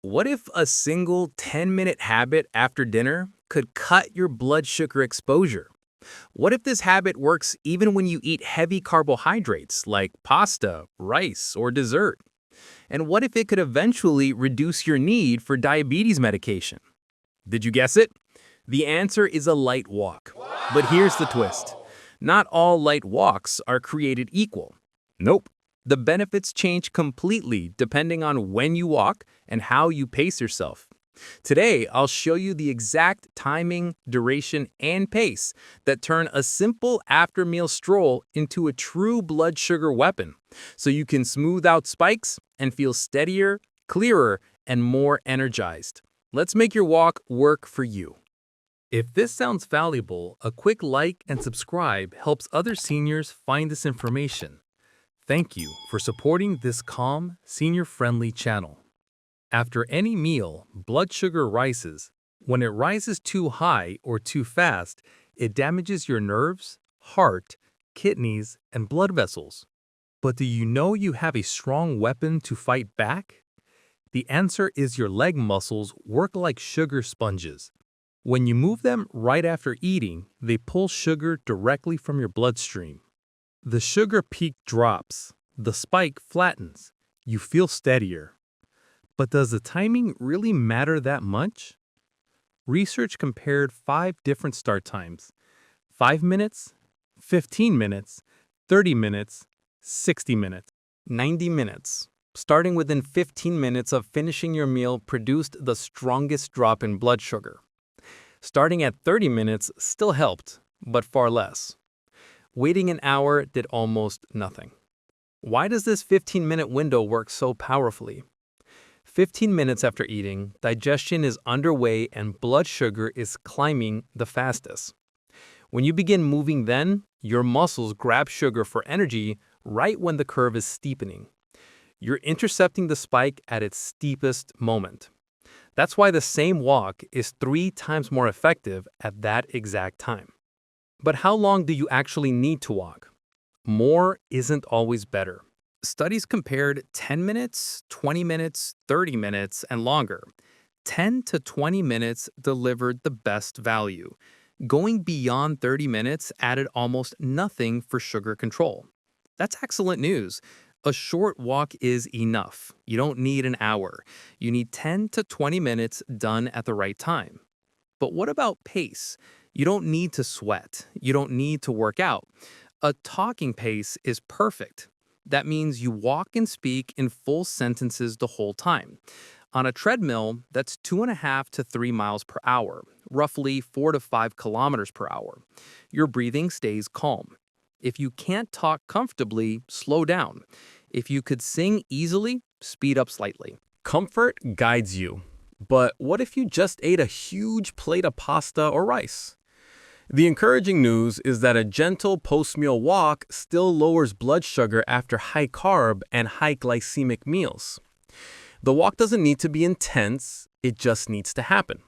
What if a single 10-minute habit after dinner could cut your blood sugar exposure? What if this habit works even when you eat heavy carbohydrates like pasta, rice, or dessert? And what if it could eventually reduce your need for diabetes medication? Did you guess it? The answer is a light walk. But here's the twist. Not all light walks are created equal. Nope. The benefits change completely depending on when you walk and how you pace yourself. Today, I'll show you the exact timing, duration, and pace that turn a simple after-meal stroll into a true blood sugar weapon, so you can smooth out spikes and feel steadier, clearer, and more energized. Let's make your walk work for you. If this sounds valuable, a quick like and subscribe helps other seniors find this information. Thank you for supporting this calm, senior-friendly channel. After any meal, blood sugar rises. When it rises too high or too fast, it damages your nerves, heart, kidneys, and blood vessels. But do you know you have a strong weapon to fight back? The answer is your leg muscles work like sugar sponges. When you move them right after eating, they pull sugar directly from your bloodstream. The sugar peak drops, the spike flattens, you feel steadier. But does the timing really matter that much? Research compared 5 different start times: 5 minutes, 15 minutes, 30 minutes, 60 minutes, 90 minutes. Starting within 15 minutes of finishing your meal produced the strongest drop in blood sugar. Starting at 30 minutes still helped, but far less. Waiting an hour did almost nothing. Why does this 15-minute window work so powerfully? 15 minutes after eating, digestion is underway and blood sugar is climbing the fastest. When you begin moving then, your muscles grab sugar for energy right when the curve is steepening. You're intercepting the spike at its steepest moment. That's why the same walk is 3 times more effective at that exact time. But how long do you actually need to walk? More isn't always better. Studies compared 10 minutes, 20 minutes, 30 minutes, and longer. 10 to 20 minutes delivered the best value. Going beyond 30 minutes added almost nothing for sugar control. That's excellent news. A short walk is enough. You don't need an hour. You need 10 to 20 minutes done at the right time. But what about pace? You don't need to sweat. You don't need to work out. A talking pace is perfect. That means you walk and speak in full sentences the whole time. On a treadmill, that's 2.5 to 3 miles per hour, roughly 4 to 5 kilometers per hour. Your breathing stays calm. If you can't talk comfortably, slow down. If you could sing easily, speed up slightly. Comfort guides you. But what if you just ate a huge plate of pasta or rice? The encouraging news is that a gentle post-meal walk still lowers blood sugar after high-carb and high-glycemic meals. The walk doesn't need to be intense, it just needs to happen.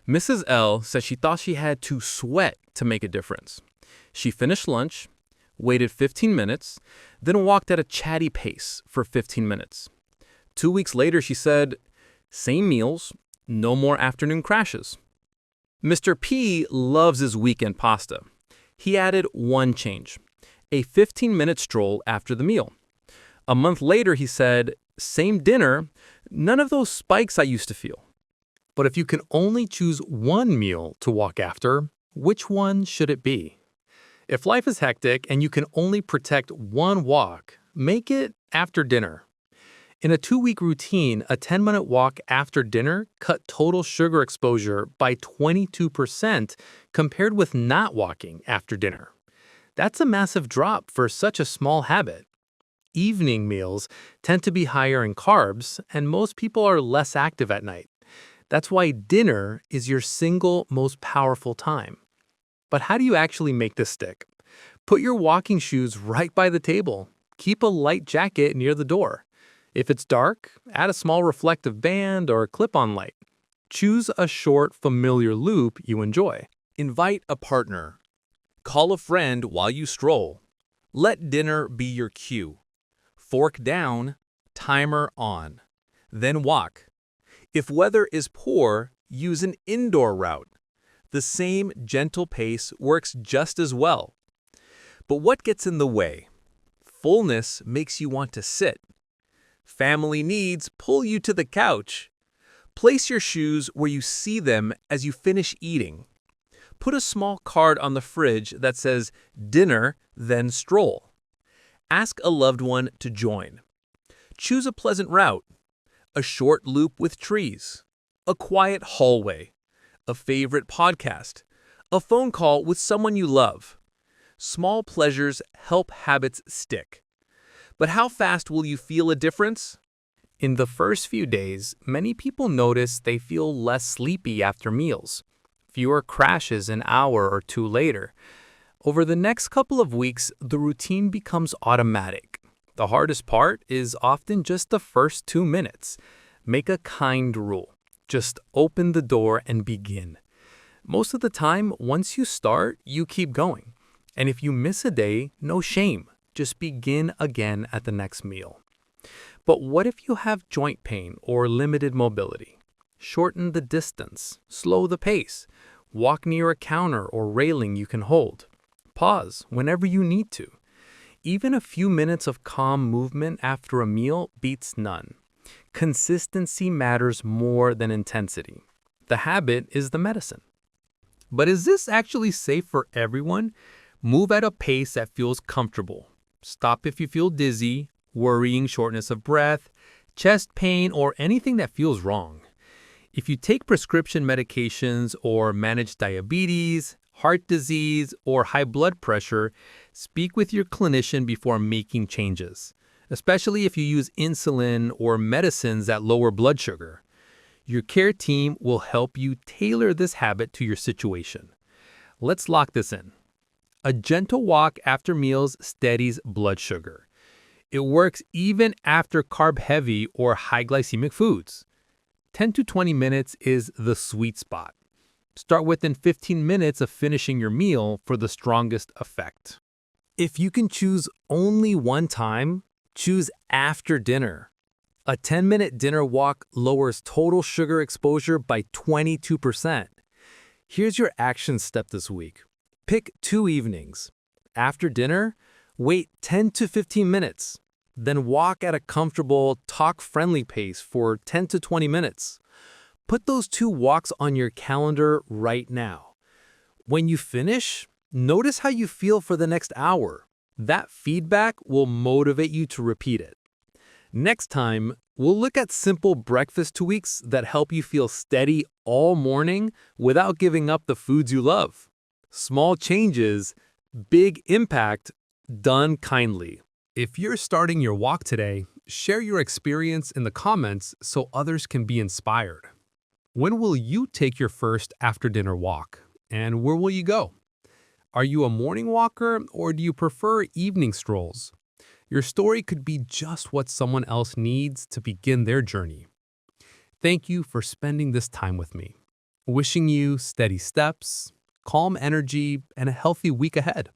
Mrs. L said she thought she had to sweat to make a difference. She finished lunch, waited 15 minutes, then walked at a chatty pace for 15 minutes. 2 weeks later, she said, same meals, no more afternoon crashes. Mr. P loves his weekend pasta. He added one change: a 15-minute stroll after the meal. A month later, he said, same dinner, none of those spikes I used to feel. But if you can only choose one meal to walk after, which one should it be? If life is hectic and you can only protect one walk, make it after dinner. In a 2-week routine, a 10-minute walk after dinner cut total sugar exposure by 22% compared with not walking after dinner. That's a massive drop for such a small habit. Evening meals tend to be higher in carbs, and most people are less active at night. That's why dinner is your single most powerful time. But how do you actually make this stick? Put your walking shoes right by the table. Keep a light jacket near the door. If it's dark, add a small reflective band or clip-on light. Choose a short, familiar loop you enjoy. Invite a partner. Call a friend while you stroll. Let dinner be your cue. Fork down, timer on. Then walk. If weather is poor, use an indoor route. The same gentle pace works just as well. But what gets in the way? Fullness makes you want to sit. Family needs pull you to the couch. Place your shoes where you see them as you finish eating. Put a small card on the fridge that says, "Dinner, then stroll." Ask a loved one to join. Choose a pleasant route. A short loop with trees. A quiet hallway. A favorite podcast. A phone call with someone you love. Small pleasures help habits stick. But how fast will you feel a difference? In the first few days, many people notice they feel less sleepy after meals, fewer crashes an hour or two later. Over the next couple of weeks, the routine becomes automatic. The hardest part is often just the first 2 minutes. Make a kind rule. Just open the door and begin. Most of the time, once you start, you keep going. And if you miss a day, no shame. Just begin again at the next meal. But what if you have joint pain or limited mobility? Shorten the distance, slow the pace, walk near a counter or railing you can hold. Pause whenever you need to. Even a few minutes of calm movement after a meal beats none. Consistency matters more than intensity. The habit is the medicine. But is this actually safe for everyone? Move at a pace that feels comfortable. Stop if you feel dizzy, worrying, shortness of breath, chest pain, or anything that feels wrong. If you take prescription medications or manage diabetes, heart disease, or high blood pressure, speak with your clinician before making changes, especially if you use insulin or medicines that lower blood sugar. Your care team will help you tailor this habit to your situation. Let's lock this in. A gentle walk after meals steadies blood sugar. It works even after carb-heavy or high glycemic foods. 10 to 20 minutes is the sweet spot. Start within 15 minutes of finishing your meal for the strongest effect. If you can choose only one time, choose after dinner. A 10-minute dinner walk lowers total sugar exposure by 22%. Here's your action step this week. Pick 2 evenings. After dinner, wait 10 to 15 minutes. Then walk at a comfortable, talk-friendly pace for 10 to 20 minutes. Put those 2 walks on your calendar right now. When you finish, notice how you feel for the next hour. That feedback will motivate you to repeat it. Next time, we'll look at simple breakfast tweaks that help you feel steady all morning without giving up the foods you love. Small changes, big impact, done kindly. If you're starting your walk today, share your experience in the comments so others can be inspired. When will you take your first after-dinner walk? And where will you go? Are you a morning walker or do you prefer evening strolls? Your story could be just what someone else needs to begin their journey. Thank you for spending this time with me. Wishing you steady steps, calm energy, and a healthy week ahead.